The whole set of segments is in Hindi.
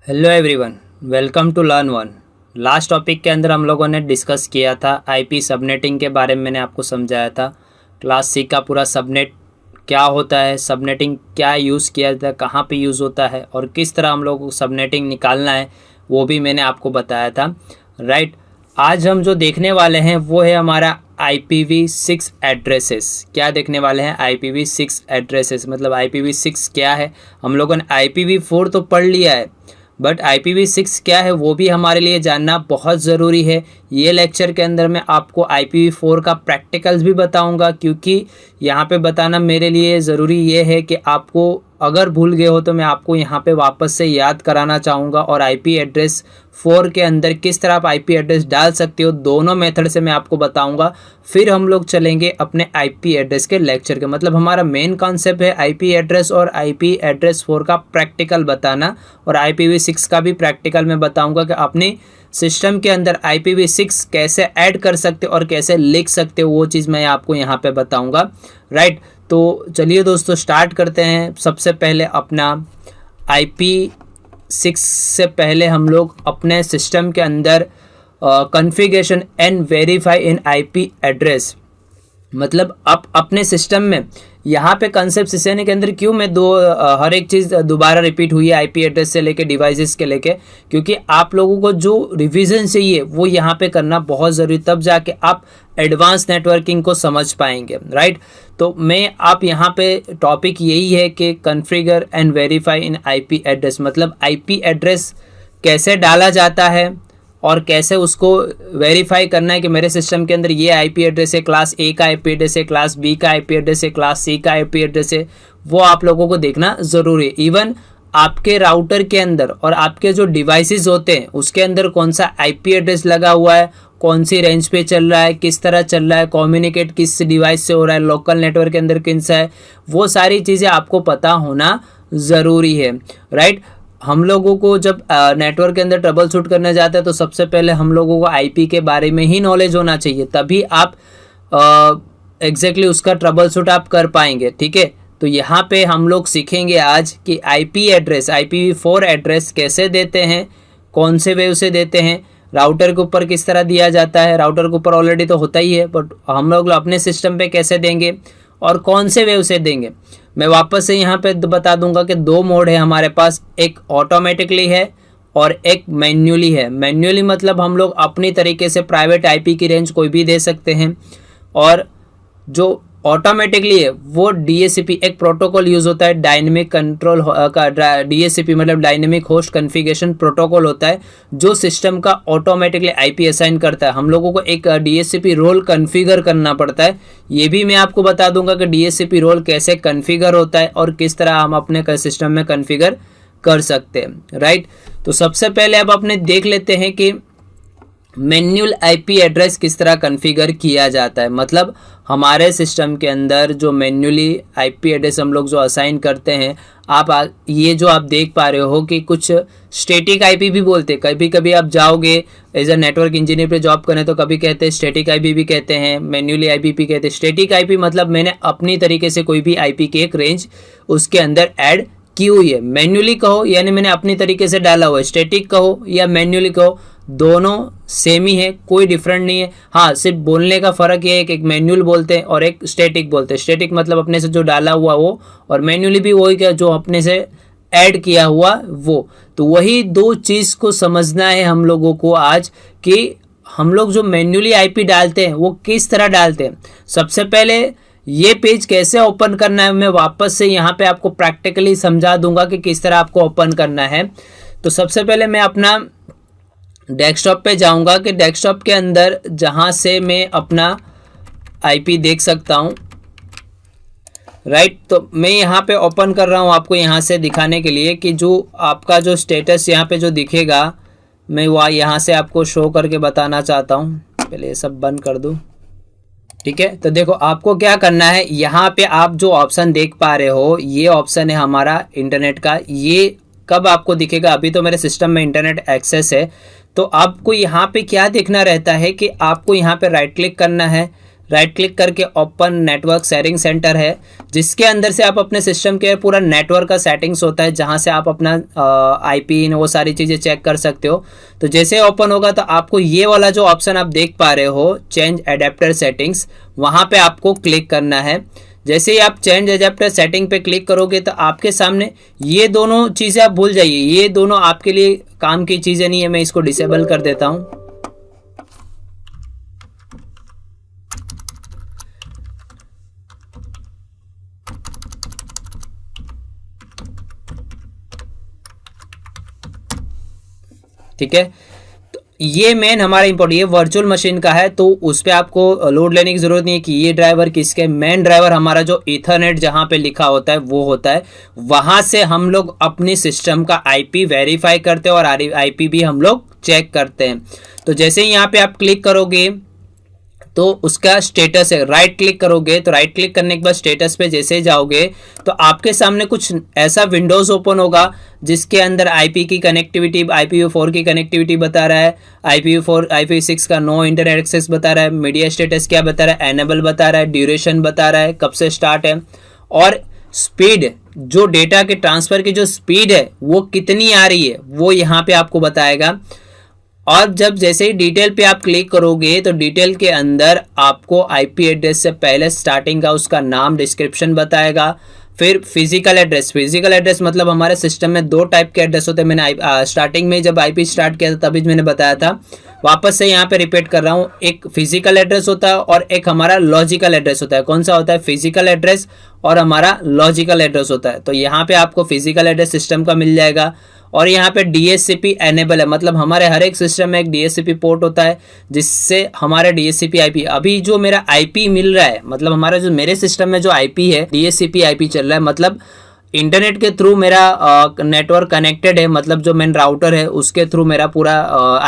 Hello everyone, welcome to learn one. Last topic के अंदर हम लोगों ने डिस्कस किया था आईपी सबनेटिंग के बारे में। मैंने आपको समझाया था क्लास सी का पूरा सबनेट क्या होता है, सबनेटिंग क्या यूज़ किया जाता है, कहाँ पे यूज़ होता है और किस तरह हम लोगों को सबनेटिंग निकालना है, वो भी मैंने आपको बताया था। राइट, आज हम जो देखने वाले हैं वो है हमारा IPv6 एड्रेसेस। क्या देखने वाले हैं? IPv6 addresses. मतलब IPv6 क्या है? हम लोगों ने IPv4 तो पढ़ लिया है, बट IPv6 क्या है वो भी हमारे लिए जानना बहुत ज़रूरी है। ये लेक्चर के अंदर मैं आपको IPv4 का प्रैक्टिकल्स भी बताऊंगा, क्योंकि यहाँ पे बताना मेरे लिए ज़रूरी ये है कि आपको अगर भूल गए हो तो मैं आपको यहाँ पे वापस से याद कराना चाहूँगा। और IP एड्रेस 4 के अंदर किस तरह आप IP एड्रेस डाल सकते हो, दोनों मेथड से मैं आपको बताऊंगा। फिर हम लोग चलेंगे अपने IP एड्रेस के लेक्चर के। मतलब हमारा मेन कॉन्सेप्ट है IP एड्रेस और IP एड्रेस 4 का प्रैक्टिकल बताना, और IPv6 का भी प्रैक्टिकल मैं बताऊंगा कि अपने सिस्टम के अंदर IPv6 कैसे ऐड कर सकते और कैसे लिख सकते हो, वो चीज़ मैं आपको यहाँ पे बताऊंगा। राइट, तो चलिए दोस्तों स्टार्ट करते हैं। सबसे पहले अपना IP6 से पहले हम लोग अपने सिस्टम के अंदर configuration and verify in IP address. मतलब आप अपने सिस्टम में यहाँ पे कंसेप्ट सीखने के अंदर क्यों मैं हर एक चीज़ दोबारा रिपीट हुई है IP एड्रेस से लेके डिवाइसेस के लेके, क्योंकि आप लोगों को जो रिवीजन चाहिए वो यहाँ पे करना बहुत ज़रूरी, तब जाके आप एडवांस नेटवर्किंग को समझ पाएंगे। राइट, तो मैं आप यहाँ पे टॉपिक यही है कि configure and verify in IP address. मतलब IP एड्रेस कैसे डाला जाता है और कैसे उसको वेरीफाई करना है कि मेरे सिस्टम के अंदर ये IP एड्रेस है, क्लास A का IP एड्रेस है, क्लास B का IP एड्रेस है, क्लास C का IP एड्रेस है, वो आप लोगों को देखना ज़रूरी है। इवन आपके राउटर के अंदर और आपके जो डिवाइसेस होते हैं उसके अंदर कौन सा IP एड्रेस लगा हुआ है, कौन सी रेंज पे चल रहा है, किस तरह चल रहा है, कम्युनिकेट किस डिवाइस से हो रहा है, लोकल नेटवर्क के अंदर किन सा है, वो सारी चीज़ें आपको पता होना ज़रूरी है। राइट, हम लोगों को जब नेटवर्क के अंदर ट्रबल शूट करने जाते हैं तो सबसे पहले हम लोगों को IP के बारे में ही नॉलेज होना चाहिए, तभी आप एग्जैक्टली उसका ट्रबल शूट आप कर पाएंगे। ठीक है, तो यहाँ पे हम लोग सीखेंगे आज कि IP एड्रेस, IPv4 एड्रेस कैसे देते हैं, कौन से वेव से देते हैं, राउटर के ऊपर किस तरह दिया जाता है। राउटर के ऊपर ऑलरेडी तो होता ही है, बट हम लोग अपने सिस्टम पे कैसे देंगे और कौन से वेव से देंगे। मैं वापस से यहाँ पे बता दूंगा कि दो मोड है हमारे पास, एक ऑटोमेटिकली है और एक मैन्युअली है। मैन्युअली मतलब हम लोग अपनी तरीके से प्राइवेट IP की रेंज कोई भी दे सकते हैं, और जो ऑटोमेटिकली है वो DHCP एक प्रोटोकॉल यूज़ होता है, डायनेमिक कंट्रोल का DHCP मतलब डायनेमिक होस्ट कॉन्फ़िगरेशन प्रोटोकॉल होता है, जो सिस्टम का ऑटोमेटिकली IP असाइन करता है। हम लोगों को एक DHCP रोल कॉन्फ़िगर करना पड़ता है। ये भी मैं आपको बता दूंगा कि DHCP रोल कैसे कॉन्फ़िगर होता है और किस तरह हम अपने सिस्टम में कॉन्फ़िगर कर सकते हैं। राइट, तो सबसे पहले अब अपने देख लेते हैं कि मैन्युअल IP एड्रेस किस तरह कॉन्फ़िगर किया जाता है। मतलब हमारे सिस्टम के अंदर जो मैन्युअली IP एड्रेस हम लोग जो असाइन करते हैं, ये जो आप देख पा रहे हो कि कुछ स्टैटिक IP भी बोलते हैं। कभी कभी आप जाओगे एज अ नेटवर्क इंजीनियर पे जॉब करें तो कभी कहते हैं स्टैटिक IP भी कहते हैं, मैन्युअली IP भी कहते हैं। स्टैटिक IP मतलब मैंने अपनी तरीके से कोई भी IP की एक रेंज उसके अंदर ऐड की हुई है। मैन्युअली कहो यानी मैंने अपनी तरीके से डाला हुआ है, स्टैटिक कहो या मैन्युअली कहो, दोनों सेम ही है, कोई डिफरेंट नहीं है। हाँ, सिर्फ बोलने का फ़र्क ये है कि एक मैन्युअल बोलते हैं और एक स्टैटिक बोलते हैं। स्टैटिक मतलब अपने से जो डाला हुआ वो, और मैन्युअली भी वही क्या जो अपने से ऐड किया हुआ वो। तो वही दो चीज़ को समझना है हम लोगों को आज, कि हम लोग जो मैन्युअली IP डालते हैं वो किस तरह डालते हैं। सबसे पहले ये पेज कैसे ओपन करना है मैं वापस से यहाँ पे आपको प्रैक्टिकली समझा दूंगा कि किस तरह आपको ओपन करना है। तो सबसे पहले मैं अपना डेस्कटॉप पे जाऊंगा कि डेस्कटॉप के अंदर जहां से मैं अपना IP देख सकता हूं। राइट, तो मैं यहाँ पे ओपन कर रहा हूँ आपको यहाँ से दिखाने के लिए कि जो आपका जो स्टेटस यहाँ पे जो दिखेगा, मैं वह यहाँ से आपको शो करके बताना चाहता हूँ। पहले ये सब बंद कर दूँ। ठीक है, तो देखो आपको क्या करना है, यहाँ पे आप जो ऑप्शन देख पा रहे हो ये ऑप्शन है हमारा इंटरनेट का। ये कब आपको दिखेगा, अभी तो मेरे सिस्टम में इंटरनेट एक्सेस है, तो आपको यहाँ पे क्या देखना रहता है कि आपको यहाँ पे राइट क्लिक करना है। राइट क्लिक करके ओपन नेटवर्क शेयरिंग सेंटर है, जिसके अंदर से आप अपने सिस्टम के पूरा नेटवर्क का सेटिंग्स होता है, जहां से आप अपना आईपी वो सारी चीज़ें चेक कर सकते हो। तो जैसे ओपन होगा तो आपको ये वाला जो ऑप्शन आप देख पा रहे हो, चेंज एडेप्टर सेटिंग्स, वहां पे आपको क्लिक करना है। जैसे ही आप चेंज एडेप्टर सेटिंग पे क्लिक करोगे तो आपके सामने ये दोनों चीज़ें आप भूल जाइए, ये दोनों आपके लिए काम की चीज़ें नहीं है। मैं इसको डिसेबल कर देता हूँ। ठीक है, तो ये मेन हमारा इंपॉर्टेंट, ये वर्चुअल मशीन का है, तो उस पर आपको लोड लेने की जरूरत नहीं है कि ये ड्राइवर किसके। मेन ड्राइवर हमारा जो ईथरनेट जहां पे लिखा होता है वो होता है, वहां से हम लोग अपनी सिस्टम का आईपी वेरीफाई करते हैं और आईपी भी हम लोग चेक करते हैं। तो जैसे ही यहाँ पे आप क्लिक करोगे तो उसका स्टेटस है, राइट क्लिक करोगे तो राइट क्लिक करने के बाद स्टेटस पे जैसे जाओगे तो आपके सामने कुछ ऐसा विंडोज ओपन होगा जिसके अंदर आईपी की कनेक्टिविटी, IPv4 की कनेक्टिविटी बता रहा है, IPv4 IPv6 का नो इंटरनेट एक्सेस बता रहा है, मीडिया स्टेटस क्या बता रहा है, एनेबल बता रहा है, ड्यूरेशन बता रहा है, कब से स्टार्ट है, और स्पीड, जो डेटा के ट्रांसफर की जो स्पीड है वो कितनी आ रही है वो यहाँ पे आपको बताएगा। और जब जैसे ही डिटेल पे आप क्लिक करोगे तो डिटेल के अंदर आपको आईपी एड्रेस से पहले स्टार्टिंग का उसका नाम, डिस्क्रिप्शन बताएगा, फिर फिजिकल एड्रेस। फिजिकल एड्रेस मतलब हमारे सिस्टम में दो टाइप के एड्रेस होते हैं। मैंने स्टार्टिंग में जब आईपी स्टार्ट किया था तभी मैंने बताया था, वापस से यहाँ पे रिपीट कर रहा हूँ। एक फिजिकल एड्रेस होता है और एक हमारा लॉजिकल एड्रेस होता है। कौन सा होता है? फिजिकल एड्रेस और हमारा लॉजिकल एड्रेस होता है। तो यहाँ पे आपको फिजिकल एड्रेस सिस्टम का मिल जाएगा और यहाँ पे DHCP एनेबल है, मतलब हमारे हर एक सिस्टम में एक DHCP पोर्ट होता है जिससे हमारे DHCP IP, अभी जो मेरा IP मिल रहा है, मतलब हमारा जो मेरे सिस्टम में जो IP है DHCP IP चल रहा है, मतलब इंटरनेट के थ्रू मेरा नेटवर्क कनेक्टेड है, मतलब जो मेन राउटर है उसके थ्रू मेरा पूरा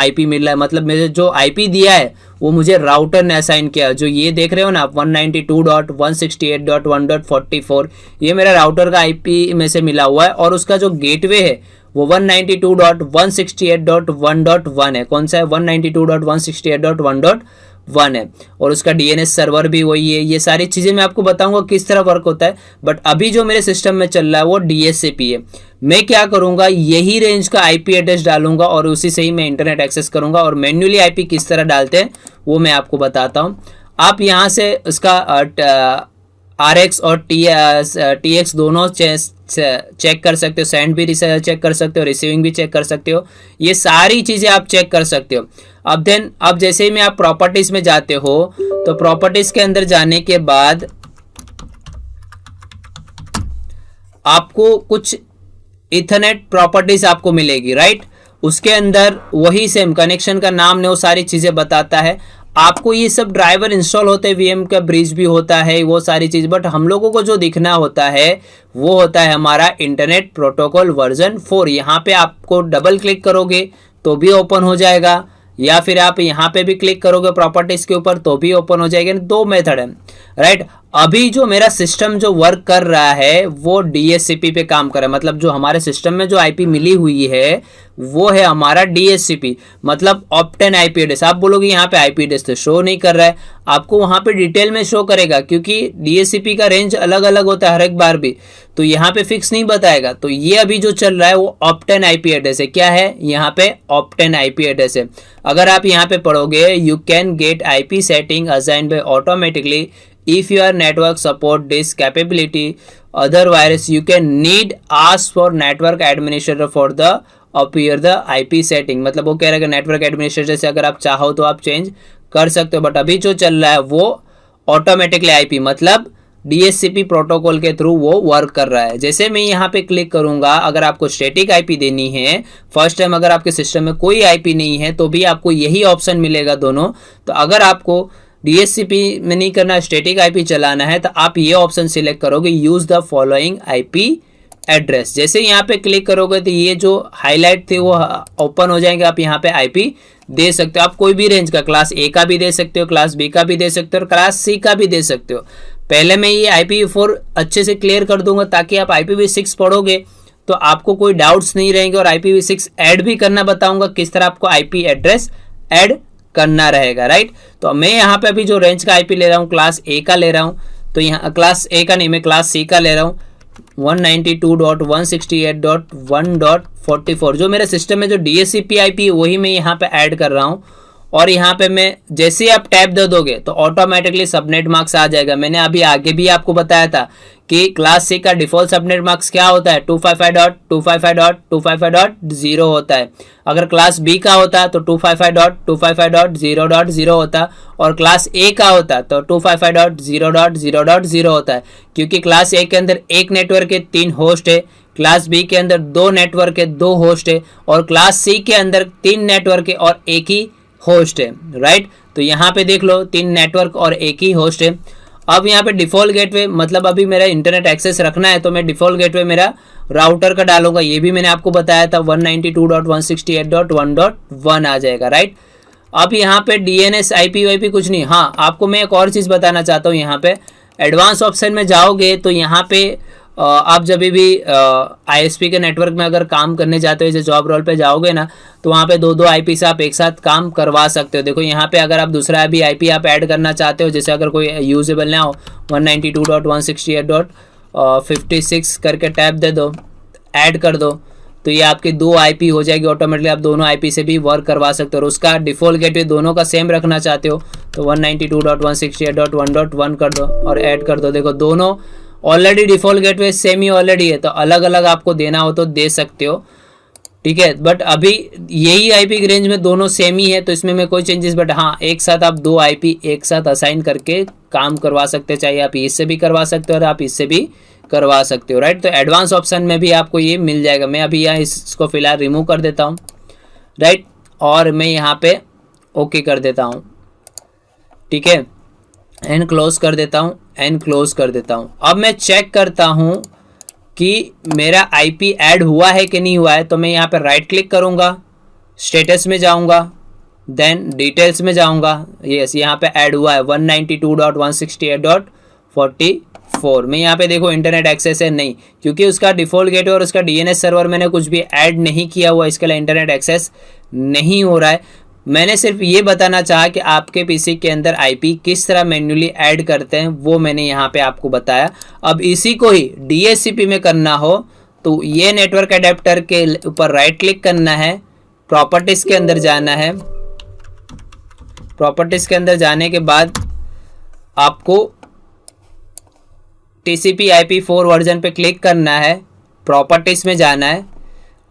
IP मिल रहा है। मतलब मेरे जो IP दिया है वो मुझे राउटर ने असाइन किया। जो ये देख रहे हो ना आप 192.168.1.44, ये मेरा राउटर का IP में से मिला हुआ है और उसका जो गेटवे है वो 192.168.1.1 है। कौन सा है? 192.168.1.1 है और उसका DNS सर्वर भी वही है। ये सारी चीज़ें मैं आपको बताऊंगा किस तरह वर्क होता है, बट अभी जो मेरे सिस्टम में चल रहा है वो DHCP है। मैं क्या करूंगा, यही रेंज का IP एड्रेस डालूंगा और उसी से ही मैं इंटरनेट एक्सेस करूंगा। और मैन्युअली IP किस तरह डालते हैं वो मैं आपको बताता हूँ। आप यहाँ से उसका RX और TX दोनों चेक कर सकते हो, सेंड भी चेक कर सकते हो, रिसीविंग भी चेक कर सकते हो, ये सारी चीज़ें आप चेक कर सकते हो। अब जैसे ही में आप प्रॉपर्टीज में जाते हो तो प्रॉपर्टीज के अंदर जाने के बाद आपको कुछ इथरनेट प्रॉपर्टीज आपको मिलेगी, राइट। उसके अंदर वही सेम कनेक्शन का नाम ने वो सारी चीज़ें बताता है। आपको ये सब ड्राइवर इंस्टॉल होते हैं, VM का ब्रिज भी होता है, वो सारी चीज़, बट हम लोगों को जो दिखना होता है वो होता है हमारा इंटरनेट प्रोटोकॉल वर्जन 4। यहाँ पे आपको डबल क्लिक करोगे तो भी ओपन हो जाएगा, या फिर आप यहाँ पे भी क्लिक करोगे प्रॉपर्टीज के ऊपर तो भी ओपन हो जाएगा। दो मेथड है, राइट। अभी जो मेरा सिस्टम जो वर्क कर रहा है वो DHCP पे काम कर रहा है, मतलब जो हमारे सिस्टम में जो IP मिली हुई है वो है हमारा DHCP, मतलब ऑप्टेन IP एड्रेस। आप बोलोगे यहाँ पे IP एड्रेस तो शो नहीं कर रहा है, आपको वहाँ पे डिटेल में शो करेगा क्योंकि DHCP का रेंज अलग अलग होता है हर एक बार भी, तो यहाँ पे फिक्स नहीं बताएगा। तो ये अभी जो चल रहा है वो ऑप्टेन IP एड्रेस है। क्या है? यहाँ पे ऑप्टेन IP एड्रेस है। अगर आप यहाँ पे पढ़ोगे, you can get IP setting assigned by automatically if your network support this capability, otherwise you can need ask for network administrator for the appear the IP setting। मतलब वो कह रहा है कि नेटवर्क एडमिनिस्ट्रेटर से अगर आप चाहो तो आप चेंज कर सकते हो, बट अभी जो चल रहा है वो ऑटोमेटिकली IP, मतलब DHCP प्रोटोकॉल के थ्रू वो वर्क कर रहा है। जैसे मैं यहाँ पे क्लिक करूंगा, अगर आपको स्टैटिक IP देनी है फर्स्ट टाइम, अगर आपके सिस्टम में कोई IP नहीं है तो भी आपको यही ऑप्शन मिलेगा दोनों। तो अगर आपको DHCP में नहीं करना, स्टैटिक IP चलाना है, तो आप ये ऑप्शन सिलेक्ट करोगे, use the following IP address. जैसे यहाँ पे क्लिक करोगे तो ये जो हाईलाइट थे वो ओपन हो जाएंगे। आप यहाँ पे IP दे सकते हो, आप कोई भी रेंज का, क्लास A का भी दे सकते हो, क्लास B का भी दे सकते हो और क्लास C का भी दे सकते हो। पहले मैं ये IPv4 अच्छे से क्लियर कर दूंगा ताकि आप IPv6 पढ़ोगे तो आपको कोई डाउट्स नहीं रहेंगे, और IPv6 ऐड भी करना बताऊंगा किस तरह आपको IP एड्रेस ऐड करना रहेगा, राइट। तो मैं यहाँ पे अभी जो रेंज का आईपी ले रहा हूँ क्लास ए का ले रहा हूँ, तो यहाँ क्लास ए का नहीं, मैं क्लास सी का ले रहा हूँ 192.168.1.44। जो मेरे सिस्टम में जो DHCP आईपी है वही मैं यहाँ पे ऐड कर रहा हूँ। और यहाँ पे मैं जैसे ही आप टैब दे दोगे तो ऑटोमेटिकली सबनेट मार्क्स आ जाएगा। मैंने अभी आगे भी आपको बताया था कि क्लास सी का डिफॉल्ट सबनेट मार्क्स क्या होता है, 255.255.255.0 होता है। अगर क्लास बी का होता तो 255.255.0.0 होता, और क्लास ए का होता तो 255.0.0.0 होता है। क्योंकि क्लास ए के अंदर एक नेटवर्क के 3 होस्ट है, क्लास बी के अंदर 2 नेटवर्क के 2 होस्ट है, और क्लास सी के अंदर 3 नेटवर्क है और एक ही होस्ट है, राइट। तो यहाँ पे देख लो 3 नेटवर्क और एक ही होस्ट है। अब यहाँ पे डिफॉल्ट गेटवे, मतलब अभी मेरा इंटरनेट एक्सेस रखना है तो मैं डिफॉल्ट गेटवे मेरा राउटर का डालूंगा। ये भी मैंने आपको बताया था 192.168.1.1 आ जाएगा, राइट। अब यहाँ पे DNS IP कुछ नहीं। हाँ, आपको मैं एक और चीज़ बताना चाहता हूँ। यहाँ पे एडवांस ऑप्शन में जाओगे तो यहाँ पे आप जब भी ISP के नेटवर्क में अगर काम करने जाते हो, जैसे जॉब रोल पे जाओगे ना, तो वहाँ पे 2 IP से आप एक साथ काम करवा सकते हो। देखो यहाँ पे अगर आप दूसरा भी IP आप ऐड करना चाहते हो, जैसे अगर कोई यूजेबल ना हो 192.168.56 करके टैब दे दो, ऐड कर दो, तो ये आपकी 2 IP हो जाएगी ऑटोमेटिकली। आप दोनों IP से भी वर्क करवा सकते हो। और उसका डिफॉल्ट गेटवे दोनों का सेम रखना चाहते हो तो 192.168.1.1 कर दो और ऐड कर दो। देखो दोनों ऑलरेडी डिफॉल्ट गेटवे सेम ही ऑलरेडी है, तो अलग अलग आपको देना हो तो दे सकते हो, ठीक है। बट अभी यही IP की रेंज में दोनों सेम ही है, तो इसमें मैं कोई चेंजेस, बट हाँ एक साथ आप 2 IP एक साथ असाइन करके काम करवा सकते हो। चाहे आप इससे भी करवा सकते हो और आप इससे भी करवा सकते हो, राइट। तो एडवांस ऑप्शन में भी आपको ये मिल जाएगा। मैं अभी यहाँ इसको फिलहाल रिमूव कर देता हूँ, राइट, और मैं यहाँ पे ओके कर देता हूँ, ठीक है, एंड क्लोज कर देता हूँ, एंड क्लोज कर देता हूँ। अब मैं चेक करता हूँ कि मेरा IP ऐड हुआ है कि नहीं हुआ है। तो मैं यहाँ पे राइट क्लिक करूँगा, स्टेटस में जाऊँगा, देन डिटेल्स में जाऊँगा, यस यहाँ पे ऐड हुआ है 192.168.44। मैं यहाँ पे देखो इंटरनेट एक्सेस है नहीं, क्योंकि उसका डिफॉल्ट गेटवे और उसका DNS सर्वर मैंने कुछ भी ऐड नहीं किया हुआ, इसके लिए इंटरनेट एक्सेस नहीं हो रहा है। मैंने सिर्फ ये बताना चाहा कि आपके पीसी के अंदर IP किस तरह मैन्युअली ऐड करते हैं, वो मैंने यहाँ पे आपको बताया। अब इसी को ही DHCP में करना हो तो ये नेटवर्क अडेप्टर के ऊपर राइट क्लिक करना है, प्रॉपर्टीज के अंदर जाना है। प्रॉपर्टीज के अंदर जाने के बाद आपको TCP/IP4 वर्जन पे क्लिक करना है, प्रॉपर्टीज में जाना है,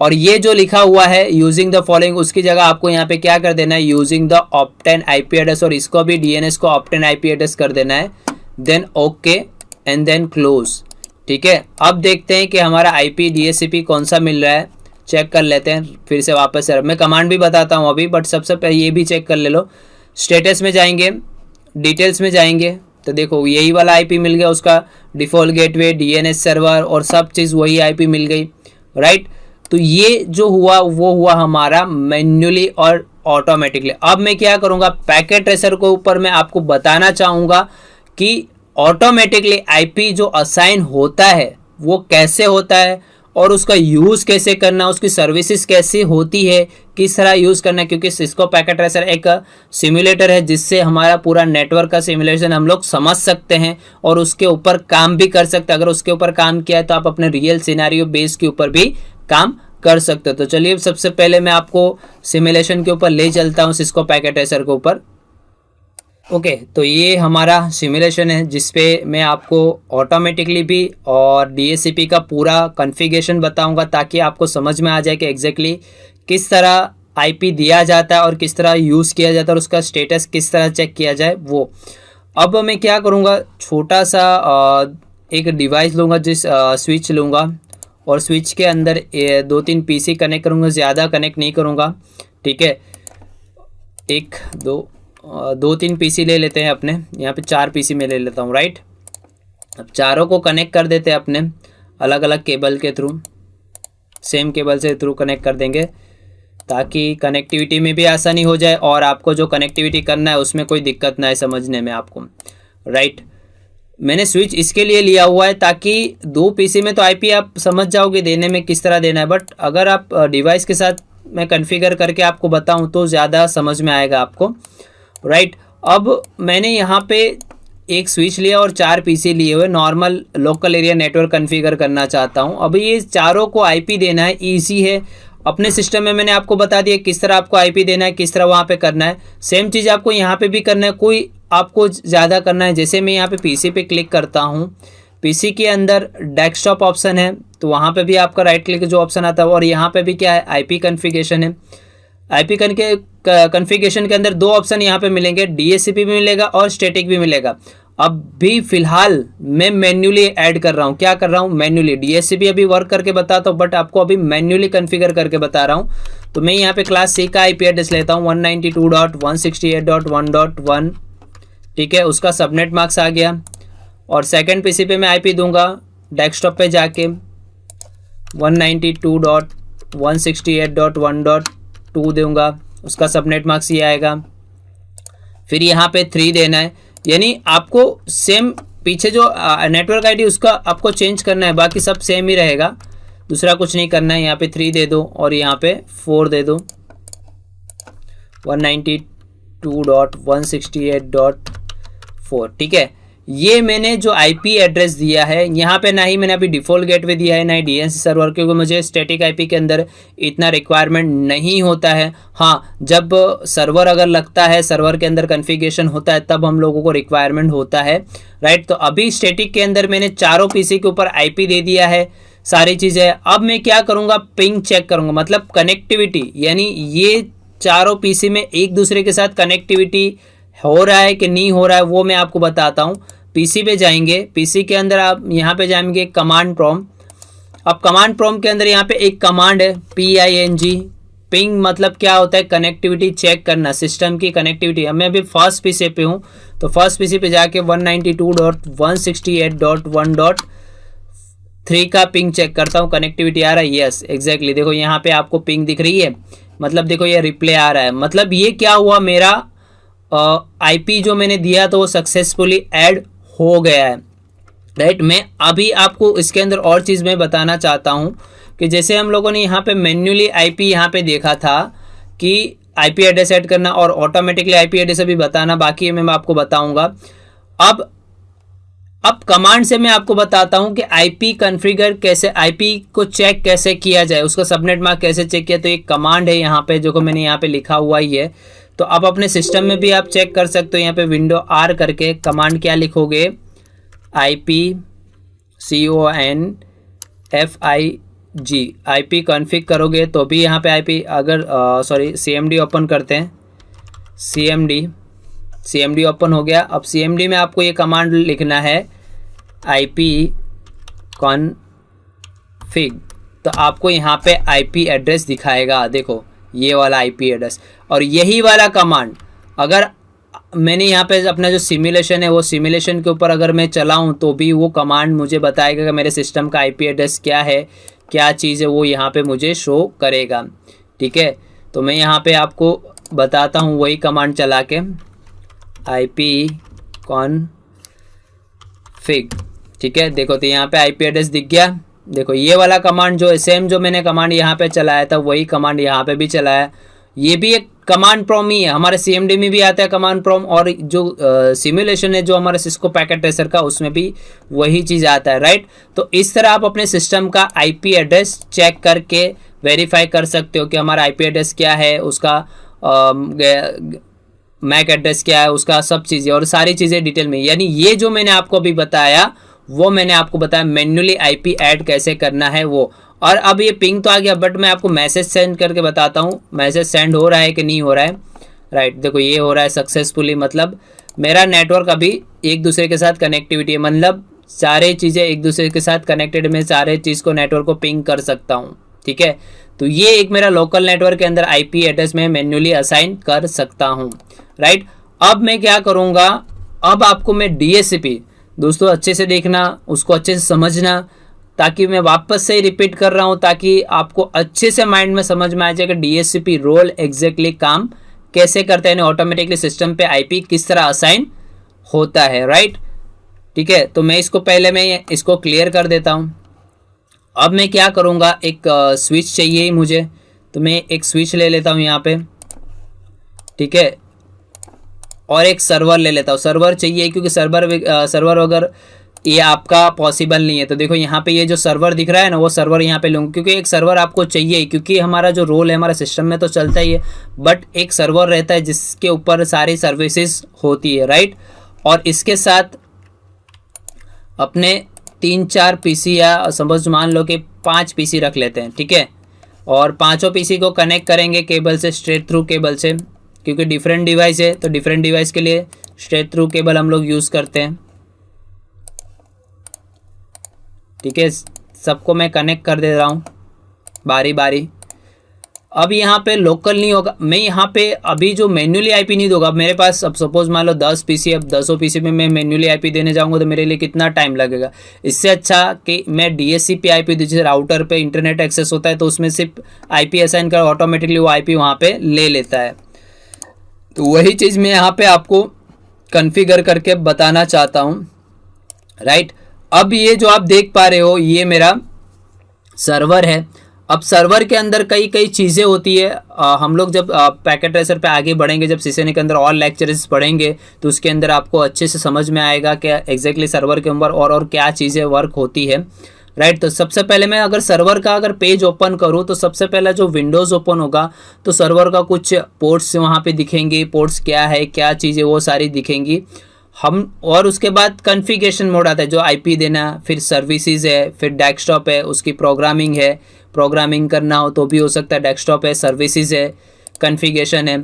और ये जो लिखा हुआ है यूजिंग द फॉलोइंग, उसकी जगह आपको यहाँ पे क्या कर देना है, using the obtain IP address, और इसको भी DNS को ऑप्टेन IP एड्रेस कर देना है, then okay and then close, ठीक है। अब देखते हैं कि हमारा IP DHCP कौन सा मिल रहा है, चेक कर लेते हैं फिर से वापस से। मैं कमांड भी बताता हूँ अभी, बट सबसे पहले ये भी चेक कर ले लो। स्टेटस में जाएंगे, डिटेल्स में जाएंगे, तो देखो यही वाला IP मिल गया, उसका डिफॉल्ट गेटवे, DNS सर्वर और सब चीज़ वही IP मिल गई, राइट। तो ये जो हुआ वो हुआ हमारा मैन्युअली और ऑटोमेटिकली। अब मैं क्या करूँगा, पैकेट ट्रेसर को ऊपर मैं आपको बताना चाहूँगा कि ऑटोमेटिकली IP जो असाइन होता है वो कैसे होता है और उसका यूज़ कैसे करना, उसकी सर्विसेज कैसी होती है, किस तरह यूज़ करना है। क्योंकि सिस्को पैकेट ट्रेसर एक सिमुलेटर है जिससे हमारा पूरा नेटवर्क का सिमुलेशन हम लोग समझ सकते हैं और उसके ऊपर काम भी कर सकते हैं। अगर उसके ऊपर काम किया है तो आप अपने रियल सिनेरियो बेस के ऊपर भी काम कर सकते हो। तो चलिए सबसे पहले मैं आपको सिमुलेशन के ऊपर ले चलता हूँ, सिस्को पैकेट ट्रेसर के ऊपर। ओके, तो ये हमारा सिमुलेशन है जिसपे मैं आपको ऑटोमेटिकली भी और DHCP का पूरा कॉन्फ़िगरेशन बताऊंगा, ताकि आपको समझ में आ जाए कि एग्जैक्टली किस तरह IP दिया जाता है और किस तरह यूज़ किया जाता है और उसका स्टेटस किस तरह चेक किया जाए वो। अब मैं क्या करूँगा, छोटा सा एक डिवाइस लूँगा, जिस स्विच लूँगा और स्विच के अंदर 2-3 PC कनेक्ट करूँगा, ज़्यादा कनेक्ट नहीं करूँगा, ठीक है। 2-3 PC ले लेते हैं अपने, यहाँ पे 4 PC में ले लेता हूँ, राइट। अब चारों को कनेक्ट कर देते हैं अपने अलग अलग केबल के थ्रू, सेम केबल से थ्रू कनेक्ट कर देंगे ताकि कनेक्टिविटी में भी आसानी हो जाए और आपको जो कनेक्टिविटी करना है उसमें कोई दिक्कत ना है समझने में आपको, राइट। मैंने स्विच इसके लिए लिया हुआ है ताकि 2 PC में तो IP आप समझ जाओगे देने में किस तरह देना है, बट अगर आप डिवाइस के साथ मैं कॉन्फ़िगर करके आपको बताऊं तो ज़्यादा समझ में आएगा आपको, राइट। अब मैंने यहाँ पे एक स्विच लिया और 4 पीसी लिए हुए, normal local area network configure करना चाहता हूँ। अब ये चारों को आईपी देना है, ईजी है। अपने सिस्टम में मैंने आपको बता दिया किस तरह आपको आईपी देना है, किस तरह वहाँ पे करना है। सेम चीज़ आपको यहाँ पे भी करना है, कोई आपको ज़्यादा करना है। जैसे मैं यहाँ पे पीसी पे क्लिक करता हूँ, पीसी के अंदर डेस्कटॉप ऑप्शन है, तो वहाँ पे भी आपका राइट क्लिक जो ऑप्शन आता है, और यहाँ पे भी क्या है, आईपी कॉन्फ़िगरेशन है। आईपी कॉन्फ़िगरेशन के अंदर 2 ऑप्शन यहाँ पे मिलेंगे, डीएचसीपी भी मिलेगा और स्टैटिक भी मिलेगा। अब भी फिलहाल मैं मैन्युअली ऐड कर रहा हूँ, क्या कर रहा हूँ, मैन्युअली। डीएचसीपी अभी वर्क करके बताता हूँ, बट आपको अभी मैन्युअली कॉन्फ़िगर करके बता रहा हूँ। तो मैं यहाँ पे क्लास सी का आईपी एड्रेस लेता हूँ 192.168.1.1, ठीक है, उसका सबनेट मार्क्स आ गया। और सेकंड पीसी पे मैं आईपी दूंगा डेस्कटॉप पे जाके 192.168.1.2 दूंगा, उसका सबनेट मार्क्स ये आएगा। फिर यहाँ पे 3 देना है, यानी आपको सेम पीछे जो नेटवर्क आईडी उसका आपको चेंज करना है, बाकी सब सेम ही रहेगा, दूसरा कुछ नहीं करना है। यहाँ पे 3 दे दो और यहाँ पे 4 दे दो, 192.168.4, ठीक है। ये मैंने जो आईपी एड्रेस दिया है यहाँ पे, ना ही मैंने अभी डिफ़ॉल्ट गेटवे दिया है, ना ही डीएनसी सर्वर, क्योंकि मुझे स्टैटिक आईपी के अंदर इतना रिक्वायरमेंट नहीं होता है। हाँ, जब सर्वर अगर लगता है, सर्वर के अंदर कॉन्फ़िगरेशन होता है, तब हम लोगों को रिक्वायरमेंट होता है, राइट। तो अभी स्टैटिक के अंदर मैंने चारों पीसी के ऊपर आईपी दे दिया है, सारी चीज़ें। अब मैं क्या करूँगा, पिंग चेक करूँगा, मतलब कनेक्टिविटी, यानी ये चारों पीसी में एक दूसरे के साथ कनेक्टिविटी हो रहा है कि नहीं हो रहा है, वो मैं आपको बताता हूँ। पीसी पे जाएंगे, पीसी के अंदर आप यहाँ पे जाएंगे कमांड प्रॉम्प्ट। अब कमांड प्रॉम्प्ट के अंदर यहाँ पे एक कमांड है PING, पिंग मतलब क्या होता है, कनेक्टिविटी चेक करना, सिस्टम की कनेक्टिविटी। अब मैं अभी फर्स्ट पीसी पे हूँ, तो फर्स्ट पीसी पे जाके 192.168.1.3 का पिंग चेक करता हूँ, कनेक्टिविटी आ रहा है, यस एग्जैक्टली। देखो यहाँ पे आपको पिंग दिख रही है, मतलब देखो ये रिप्ले आ रहा है, मतलब ये क्या हुआ, मेरा आईपी जो मैंने दिया तो वो सक्सेसफुली ऐड हो गया है, राइट। मैं अभी आपको इसके अंदर और चीज़ मैं बताना चाहता हूँ कि जैसे हम लोगों ने यहाँ पे मैन्युअली आईपी यहाँ पे देखा था कि आईपी एड्रेस ऐड करना, और ऑटोमेटिकली आईपी एड्रेस अभी बताना बाकी है, मैं आपको बताऊंगा। अब कमांड से मैं आपको बताता हूं कि आईपी कॉन्फ़िगर कैसे, आईपी को चेक कैसे किया जाए, उसका सबनेट मार्क कैसे चेक किया। तो एक कमांड है यहाँ पे जो को मैंने यहाँ पे लिखा हुआ ही है, तो आप अपने सिस्टम में भी आप चेक कर सकते हो। यहाँ पे विंडो आर करके कमांड क्या लिखोगे, CONFIG, आईपी कॉन्फ़िग करोगे तो भी यहाँ पे आईपी, अगर CMD ओपन करते हैं, CMD ओपन हो गया। अब CMD में आपको ये कमांड लिखना है आईपी कॉन्फ़िग, तो आपको यहाँ पे आईपी एड्रेस दिखाएगा, देखो ये वाला आईपी एड्रेस। और यही वाला कमांड अगर मैंने यहाँ पे अपना जो सिमुलेशन है, वो सिमुलेशन के ऊपर अगर मैं चलाऊँ तो भी वो कमांड मुझे बताएगा कि मेरे सिस्टम का आईपी एड्रेस क्या है, क्या चीज़ है, वो यहाँ पे मुझे शो करेगा, ठीक है। तो मैं यहाँ पे आपको बताता हूँ वही कमांड चला के, आईपी कॉन्फ़िग, ठीक है। देखो तो यहाँ पे आईपी एड्रेस दिख गया। देखो ये वाला कमांड जो है, सेम जो मैंने कमांड यहाँ पे चलाया था वही कमांड यहाँ पे भी चलाया। ये भी एक कमांड प्रॉम्प्ट ही है, हमारे CMD में भी आता है कमांड प्रॉम्प्ट, और जो सिमुलेशन है जो हमारे सिस्को पैकेट ट्रेसर का, उसमें भी वही चीज़ आता है, राइट। तो इस तरह आप अपने सिस्टम का आईपी एड्रेस चेक करके वेरीफाई कर सकते हो कि हमारा आईपी एड्रेस क्या है, उसका मैक एड्रेस क्या है, उसका सब चीज़ें और सारी चीज़ें डिटेल में। यानी ये जो मैंने आपको अभी बताया वो मैंने आपको बताया मैन्युअली आईपी ऐड कैसे करना है वो। और अब ये पिंग तो आ गया, बट मैं आपको मैसेज सेंड करके बताता हूँ मैसेज सेंड हो रहा है कि नहीं हो रहा है, राइट। देखो ये हो रहा है सक्सेसफुली, मतलब मेरा नेटवर्क अभी एक दूसरे के साथ कनेक्टिविटी है, मतलब सारे चीज़ें एक दूसरे के साथ कनेक्टेड, मैं सारे चीज़ को नेटवर्क को पिंग कर सकता हूँ, ठीक है। तो ये एक मेरा लोकल नेटवर्क के अंदर आईपी एड्रेस में मैन्युअली असाइन कर सकता हूँ, राइट। अब मैं क्या करूँगा, अब आपको मैं डीएचसीपी, दोस्तों अच्छे से देखना, उसको अच्छे से समझना, ताकि मैं वापस से रिपीट कर रहा हूँ ताकि आपको अच्छे से माइंड में समझ में आ जाए कि डीएचसीपी रोल एग्जैक्टली काम कैसे करता है, यानी ऑटोमेटिकली सिस्टम पे आईपी किस तरह असाइन होता है, राइट, ठीक है। तो मैं इसको पहले मैं इसको क्लियर कर देता हूँ। अब मैं क्या करूँगा, एक स्विच चाहिए ही मुझे, तो मैं एक स्विच ले लेता हूँ यहाँ पे, ठीक है, और एक सर्वर ले लेता हूँ। सर्वर चाहिए क्योंकि सर्वर अगर ये आपका पॉसिबल नहीं है तो देखो यहाँ पे ये जो सर्वर दिख रहा है ना, वो सर्वर यहाँ पे लूँगा क्योंकि एक सर्वर आपको चाहिए, क्योंकि हमारा जो रोल है हमारा सिस्टम में तो चलता ही है, बट एक सर्वर रहता है जिसके ऊपर सारी सर्विसेज होती है, राइट। और इसके साथ अपने 3-4 पीसी या समझ मान लो कि 5 पीसी रख लेते हैं, ठीक है। और पांचों पीसी को कनेक्ट करेंगे केबल से, स्ट्रेट थ्रू केबल से, क्योंकि डिफरेंट डिवाइस है तो डिफरेंट डिवाइस के लिए स्ट्रेट थ्रू केबल हम लोग यूज़ करते हैं, ठीक है। सबको मैं कनेक्ट कर दे रहा हूँ बारी बारी। अब यहाँ पे लोकल नहीं होगा, मैं यहाँ पे अभी जो मैन्युअली आईपी नहीं दूंगा। अब मेरे पास अब सपोज मान लो 10 पीसी, अब 10 पीसी में मैं मैन्युअली आईपी देने जाऊँगा तो मेरे लिए कितना टाइम लगेगा। इससे अच्छा कि मैं डीएचसीपी आईपी दूँ, जैसे राउटर पे इंटरनेट एक्सेस होता है तो उसमें सिर्फ आईपी असाइन कर ऑटोमेटिकली वो आईपी वहाँ पे ले लेता है। तो वही चीज़ मैं यहाँ पे आपको कॉन्फ़िगर करके बताना चाहता हूँ, राइट। अब ये जो आप देख पा रहे हो ये मेरा सर्वर है। अब सर्वर के अंदर कई चीज़ें होती है। हम लोग जब पैकेट ट्रेसर पे आगे बढ़ेंगे, जब सीसेनी के अंदर और लेक्चर्स पढ़ेंगे तो उसके अंदर आपको अच्छे से समझ में आएगा कि एग्जैक्टली सर्वर के ऊपर और क्या चीज़ें वर्क होती है, राइट। तो सबसे पहले मैं अगर सर्वर का अगर पेज ओपन करूँ तो सबसे पहला जो विंडोज़ ओपन होगा तो सर्वर का कुछ पोर्ट्स वहाँ पे दिखेंगे, पोर्ट्स क्या है क्या चीज़ें वो सारी दिखेंगी हम। और उसके बाद कॉन्फ़िगरेशन मोड आता है जो आईपी देना, फिर सर्विसेज है, फिर डेस्कटॉप है, उसकी प्रोग्रामिंग है, प्रोग्रामिंग करना हो तो भी हो सकता है, डेस्कटॉप है, सर्विसेज है, कॉन्फ़िगरेशन है,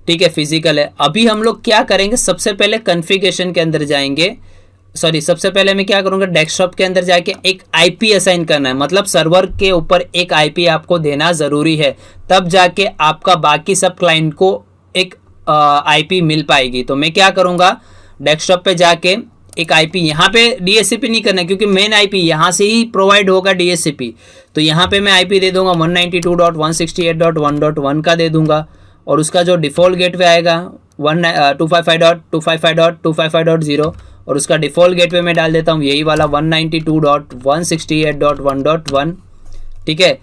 ठीक है, फिजिकल है। अभी हम लोग क्या करेंगे, सबसे पहले कॉन्फ़िगरेशन के अंदर जाएंगे, सबसे पहले मैं क्या करूँगा, डेस्कटॉप के अंदर जाके एक आईपी असाइन करना है, मतलब सर्वर के ऊपर एक आईपी आपको देना ज़रूरी है, तब जाके आपका बाकी सब क्लाइंट को एक आईपी मिल पाएगी। तो मैं क्या करूँगा, डेस्कटॉप पे जाके एक आईपी, यहाँ पे डीएचसीपी नहीं करना क्योंकि मेन आईपी यहाँ से ही प्रोवाइड होगा डीएचसीपी। तो यहाँ पे मैं आईपी दे दूंगा 192.168.1.1 का दे दूंगा, और उसका जो डिफ़ॉल्ट गेटवे आएगा 255.255.255.0 और उसका डिफ़ॉल्ट गेटवे में डाल देता हूँ यही वाला 192.168.1.1, ठीक है।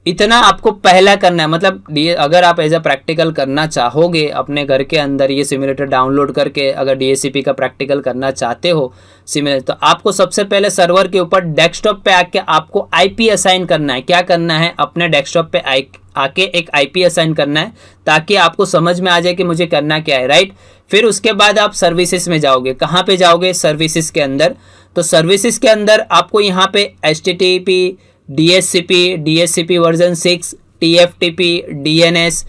इतना आपको पहला करना है, मतलब अगर आप एज अ प्रैक्टिकल करना चाहोगे अपने घर के अंदर ये सिमुलेटर डाउनलोड करके, अगर डीएचसीपी का प्रैक्टिकल करना चाहते हो सिमुलेटर, तो आपको सबसे पहले सर्वर के ऊपर डेस्कटॉप पे आके आपको आईपी असाइन करना है। क्या करना है, अपने डेस्कटॉप पे आके एक आईपी असाइन करना है ताकि आपको समझ में आ जाए कि मुझे करना क्या है, राइट। फिर उसके बाद आप सर्विसेज में जाओगे। कहाँ पे जाओगे, सर्विसेज के अंदर। तो सर्विसेज के अंदर आपको यहाँ पे HTTP, DHCP version 6, TFTP, DNS,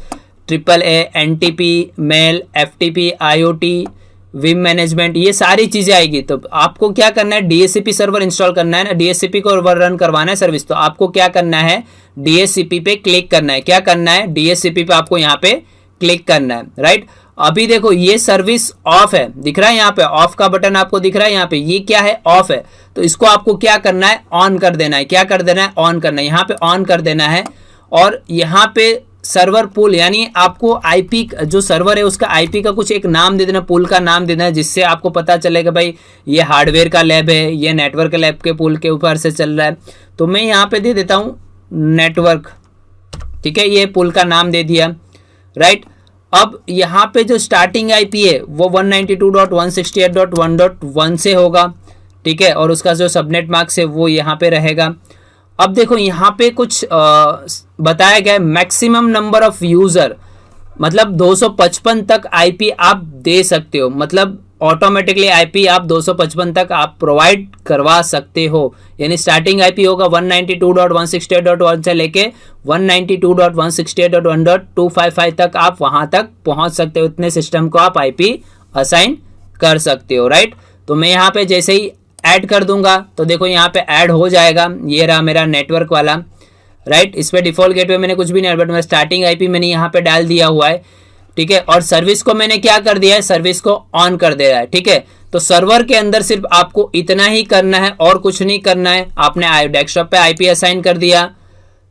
AAA, NTP, mail, FTP, IoT, VM management, ये सारी चीज़ें आएगी। तो आपको क्या करना है, DHCP सर्वर इंस्टॉल करना है ना, DHCP को रन करवाना है सर्विस, तो आपको क्या करना है, DHCP पे क्लिक करना है। क्या करना है, DHCP पे आपको यहाँ पे क्लिक करना है, राइट। अभी देखो ये सर्विस ऑफ है, दिख रहा है यहाँ पे ऑफ का बटन आपको दिख रहा है यहाँ पे, ये क्या है, ऑफ है। तो इसको आपको क्या करना है, ऑन कर देना है। क्या कर देना है, ऑन करना है, यहाँ पे ऑन कर देना है। और यहाँ पे सर्वर पूल, यानी आपको आईपी जो सर्वर है उसका आईपी का कुछ एक नाम दे देना, पूल का नाम देना है, जिससे आपको पता चलेगा भाई ये हार्डवेयर का लैब है, ये नेटवर्क लैब के पूल के ऊपर से चल रहा है। तो मैं यहाँ पे दे देता हूँ नेटवर्क, ठीक है, ये पूल का नाम दे दिया, राइट। अब यहाँ पे जो स्टार्टिंग आईपी है वो 192.168.1.1 से होगा, ठीक है, और उसका जो सबनेट मार्क्स है वो यहाँ पे रहेगा। अब देखो यहाँ पे कुछ बताया गया है, मैक्सिमम नंबर ऑफ यूज़र, मतलब 255 तक आईपी आप दे सकते हो, मतलब ऑटोमेटिकली आईपी आप 255 तक आप प्रोवाइड करवा सकते हो। यानी स्टार्टिंग आईपी होगा 192.168.1 से लेके 192.168.1.255 तक आप वहां तक पहुंच सकते हो। इतने सिस्टम को आप आईपी असाइन कर सकते हो, राइट। तो मैं यहाँ पे जैसे ही ऐड कर दूंगा तो देखो यहाँ पे ऐड हो जाएगा, ये रहा मेरा नेटवर्क वाला, राइट। इस पे डिफॉल्ट गेटवे मैंने कुछ भी नहीं, बट मैं स्टार्टिंग आईपी मैंने यहाँ पे डाल दिया हुआ है, ठीक है। और सर्विस को मैंने क्या कर दिया है, सर्विस को ऑन कर दिया है, ठीक है। तो सर्वर के अंदर सिर्फ आपको इतना ही करना है और कुछ नहीं करना है। आपने डेस्कटॉप पे आईपी असाइन कर दिया,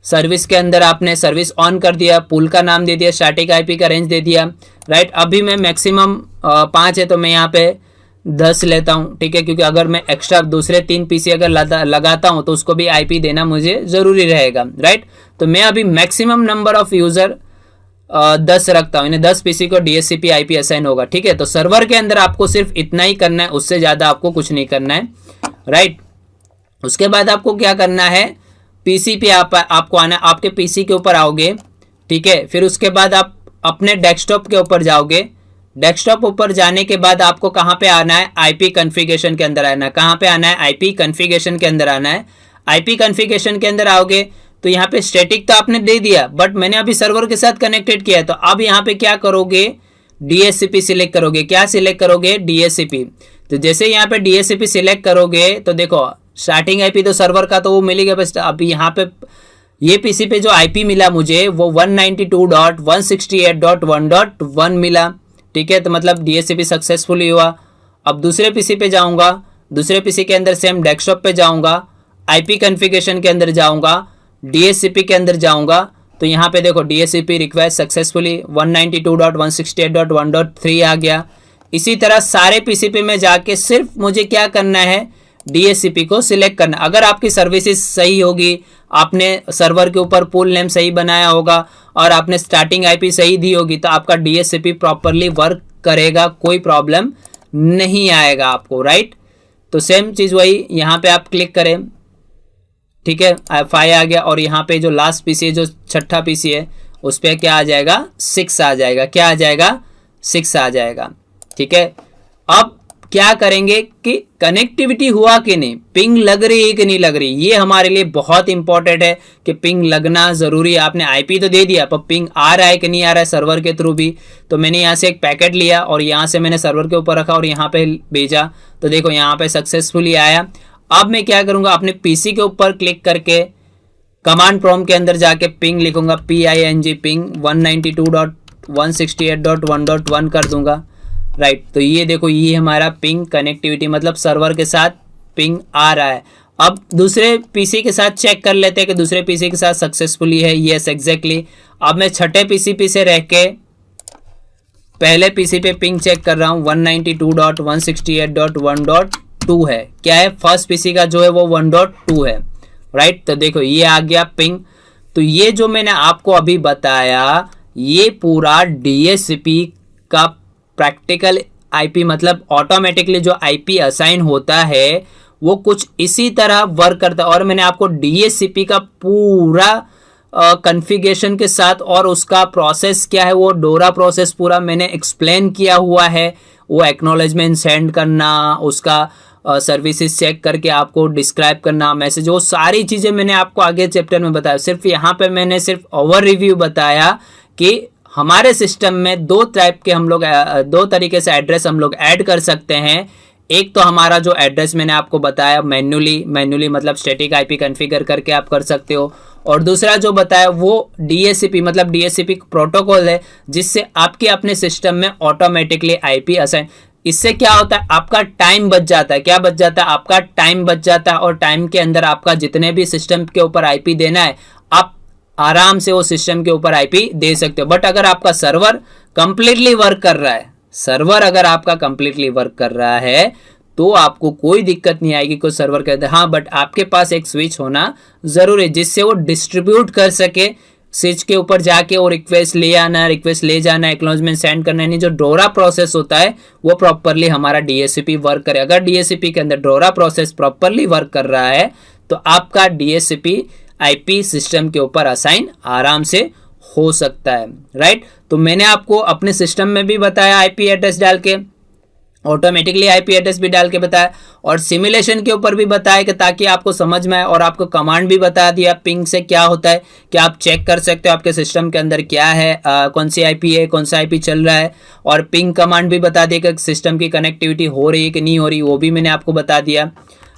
सर्विस के अंदर आपने सर्विस ऑन कर दिया, पूल का नाम दे दिया, स्टैटिक आईपी का रेंज दे दिया, राइट। अभी मैं मैक्सिमम 5 है तो मैं यहाँ पे 10 लेता हूँ, ठीक है, क्योंकि अगर मैं एक्स्ट्रा दूसरे 3 पीसी अगर लगाता हूँ तो उसको भी आईपी देना मुझे ज़रूरी रहेगा, राइट। तो मैं अभी मैक्सिमम नंबर ऑफ यूज़र 10 रखता हूँ, यानी 10 पीसी को डीएचसीपी आईपी असाइन होगा, ठीक है। तो सर्वर के अंदर आपको सिर्फ इतना ही करना है, उससे ज़्यादा आपको कुछ नहीं करना है, राइट। उसके बाद आपको क्या करना है, पीसी पे आपको आना, आपके पीसी के ऊपर आओगे, ठीक है। फिर उसके बाद आप अपने डेस्कटॉप के ऊपर जाओगे। डेस्कटॉप ऊपर जाने के बाद आपको कहाँ पे आना है, आईपी कॉन्फ़िगरेशन के अंदर आना है। कहाँ पे आना है, आईपी कॉन्फ़िगरेशन के अंदर आना है। आईपी कॉन्फ़िगरेशन के अंदर आओगे तो यहाँ पे स्टैटिक तो आपने दे दिया, बट मैंने अभी सर्वर के साथ कनेक्टेड किया है, तो अब यहाँ पे क्या करोगे, डीएचसीपी सिलेक्ट करोगे। क्या सिलेक्ट करोगे, डीएचसीपी। तो जैसे यहाँ पे डीएचसीपी सिलेक्ट करोगे तो देखो स्टार्टिंग आईपी तो सर्वर का तो वो मिल गया, बस अभी यहाँ पे ये पीसी पे जो आईपी मिला मुझे वो 192.168.1.1 मिला, ठीक है। तो मतलब डीएचसीपी सक्सेसफुली हुआ। अब दूसरे पीसी पे जाऊंगा, दूसरे पीसी के अंदर सेम डेस्कटॉप पे जाऊंगा, आईपी कॉन्फ़िगरेशन के अंदर जाऊंगा, डीएचसीपी के अंदर जाऊंगा, तो यहाँ पे देखो डीएचसीपी रिक्वेस्ट सक्सेसफुली 192.168.1.3 आ गया। इसी तरह सारे पीसी पे में जाके सिर्फ मुझे क्या करना है, डीएचसीपी को सिलेक्ट करना। अगर आपकी सर्विसेज सही होगी, आपने सर्वर के ऊपर पूल नेम सही बनाया होगा और आपने स्टार्टिंग आईपी सही दी होगी तो आपका डीएचसीपी प्रॉपरली वर्क करेगा, कोई प्रॉब्लम नहीं आएगा आपको, राइट। तो सेम चीज़ वही यहाँ पे आप क्लिक करें, ठीक है, 5 आ गया। और यहाँ पे जो लास्ट पीसी है, जो छठा पीसी है, उस पर क्या आ जाएगा, 6 आ जाएगा। क्या आ जाएगा, 6 आ जाएगा, ठीक है। अब क्या करेंगे कि कनेक्टिविटी हुआ कि नहीं, पिंग लग रही है कि नहीं लग रही, ये हमारे लिए बहुत इंपॉर्टेंट है कि पिंग लगना जरूरी है। आपने आईपी तो दे दिया, पर पिंग आ रहा है कि नहीं आ रहा है सर्वर के थ्रू भी। तो मैंने यहाँ से एक पैकेट लिया और यहाँ से मैंने सर्वर के ऊपर रखा और यहाँ पे भेजा, तो देखो यहाँ पे सक्सेसफुली आया। अब मैं क्या करूँगा, अपने पीसी के ऊपर क्लिक करके कमांड प्रॉम्प्ट के अंदर जाके पिंग लिखूंगा, PING पिंग 192.168.1.1 कर दूंगा, राइट। तो ये देखो ये हमारा पिंग कनेक्टिविटी, मतलब सर्वर के साथ पिंग आ रहा है। अब दूसरे पीसी के साथ चेक कर लेते हैं कि दूसरे पीसी के साथ सक्सेसफुली है। Yes exactly. अब मैं छठे पीसी पे से रह के पहले पीसी पे पिंग चेक कर रहा हूँ, 192.168.1.2 है। क्या है, फर्स्ट पीसी का जो है वो 1.2 है, राइट। तो देखो ये आ गया पिंग। तो ये जो मैंने आपको अभी बताया, ये पूरा डीएचसीपी का प्रैक्टिकल आईपी, मतलब ऑटोमेटिकली जो आईपी असाइन होता है वो कुछ इसी तरह वर्क करता है। और मैंने आपको डीएचसीपी का पूरा कॉन्फ़िगरेशन के साथ और उसका प्रोसेस क्या है, वो डोरा प्रोसेस पूरा मैंने एक्सप्लेन किया हुआ है। वो एक्नॉलेजमेंट सेंड करना, उसका सर्विसेज चेक करके आपको डिस्क्राइब करना, मैसेज, वो सारी चीज़ें मैंने आपको आगे चैप्टर में बताया। सिर्फ यहाँ पे मैंने सिर्फ ओवर रिव्यू बताया कि हमारे सिस्टम में दो टाइप के हम लोग, दो तरीके से एड्रेस हम लोग ऐड कर सकते हैं। एक तो हमारा जो एड्रेस मैंने आपको बताया मैन्युअली मतलब स्टैटिक आईपी कॉन्फ़िगर करके आप कर सकते हो, और दूसरा जो बताया वो डीएचसीपी मतलब डीएचसीपी प्रोटोकॉल है, जिससे आपके अपने सिस्टम में ऑटोमेटिकली आईपी असाइन। इससे क्या होता है, आपका टाइम बच जाता है। क्या बच जाता है, आपका टाइम बच जाता है, और टाइम के अंदर आपका जितने भी सिस्टम के ऊपर आईपी देना है आप आराम से वो सिस्टम के ऊपर आईपी दे सकते हो। बट अगर आपका सर्वर कंप्लीटली वर्क कर रहा है, सर्वर अगर आपका कंप्लीटली वर्क कर रहा है तो आपको कोई दिक्कत नहीं आएगी कोई सर्वर के अंदर। हाँ, बट आपके पास एक स्विच होना जरूरी है जिससे वो डिस्ट्रीब्यूट कर सके। स्विच के ऊपर जाके वो रिक्वेस्ट ले आना, रिक्वेस्ट ले जाना, एक्नॉलेजमेंट सेंड करना, यानी जो डोरा प्रोसेस होता है वो प्रॉपरली हमारा डीएचसीपी वर्क करे। अगर डीएचसीपी के अंदर डोरा प्रोसेस प्रॉपरली वर्क कर रहा है तो आपका डीएचसीपी आईपी सिस्टम के ऊपर असाइन आराम से हो सकता है, राइट। तो मैंने आपको अपने सिस्टम में भी बताया आईपी एड्रेस डाल के, ऑटोमेटिकली आईपी एड्रेस भी डाल के बताया, और सिमुलेशन के ऊपर भी बताया कि ताकि आपको समझ में आए, और आपको कमांड भी बता दिया पिंग से क्या होता है कि आप चेक कर सकते हो आपके सिस्टम के अंदर क्या है, कौन सी आईपी है, कौन सा आईपी चल रहा है, और पिंग कमांड भी बता दिया कि सिस्टम की कनेक्टिविटी हो रही है कि नहीं हो रही, वो भी मैंने आपको बता दिया,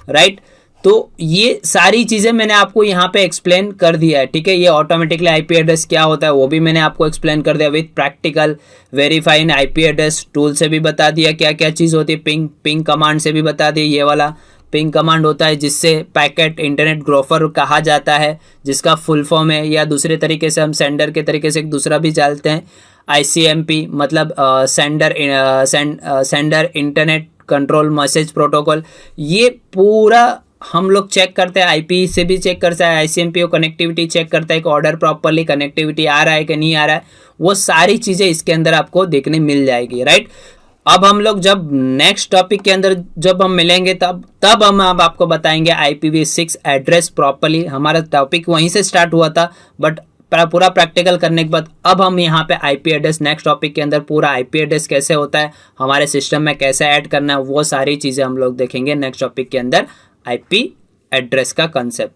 राइट। तो ये सारी चीज़ें मैंने आपको यहाँ पे एक्सप्लेन कर दिया है, ठीक है। ये ऑटोमेटिकली आईपी एड्रेस क्या होता है वो भी मैंने आपको एक्सप्लेन कर दिया with practical verify in IP address tool से भी बता दिया क्या क्या चीज़ होती है। पिंग कमांड से भी बता दिया, ये वाला पिंग कमांड होता है जिससे पैकेट इंटरनेट ग्रोफर कहा जाता है, जिसका फुल फॉर्म है, या दूसरे तरीके से हम सेंडर के तरीके से एक दूसरा भी डालते हैं ICMP, मतलब sender internet control message protocol, ये पूरा हम लोग चेक करते हैं। आईपी से भी चेक करता है, आईसीएमपी कनेक्टिविटी चेक करता है कि ऑर्डर प्रॉपरली कनेक्टिविटी आ रहा है कि नहीं आ रहा है, वो सारी चीज़ें इसके अंदर आपको देखने मिल जाएगी, राइट। अब हम लोग जब नेक्स्ट टॉपिक के अंदर जब हम मिलेंगे तब हम अब आपको बताएंगे IPv6 एड्रेस प्रॉपरली। हमारा टॉपिक वहीं से स्टार्ट हुआ था, बट पूरा प्रैक्टिकल करने के बाद अब हम यहाँ पे आईपी एड्रेस नेक्स्ट टॉपिक के अंदर पूरा आईपी एड्रेस कैसे होता है, हमारे सिस्टम में कैसे ऐड करना है, वो सारी चीज़ें हम लोग देखेंगे नेक्स्ट टॉपिक के अंदर, आईपी एड्रेस का कंसेप्ट।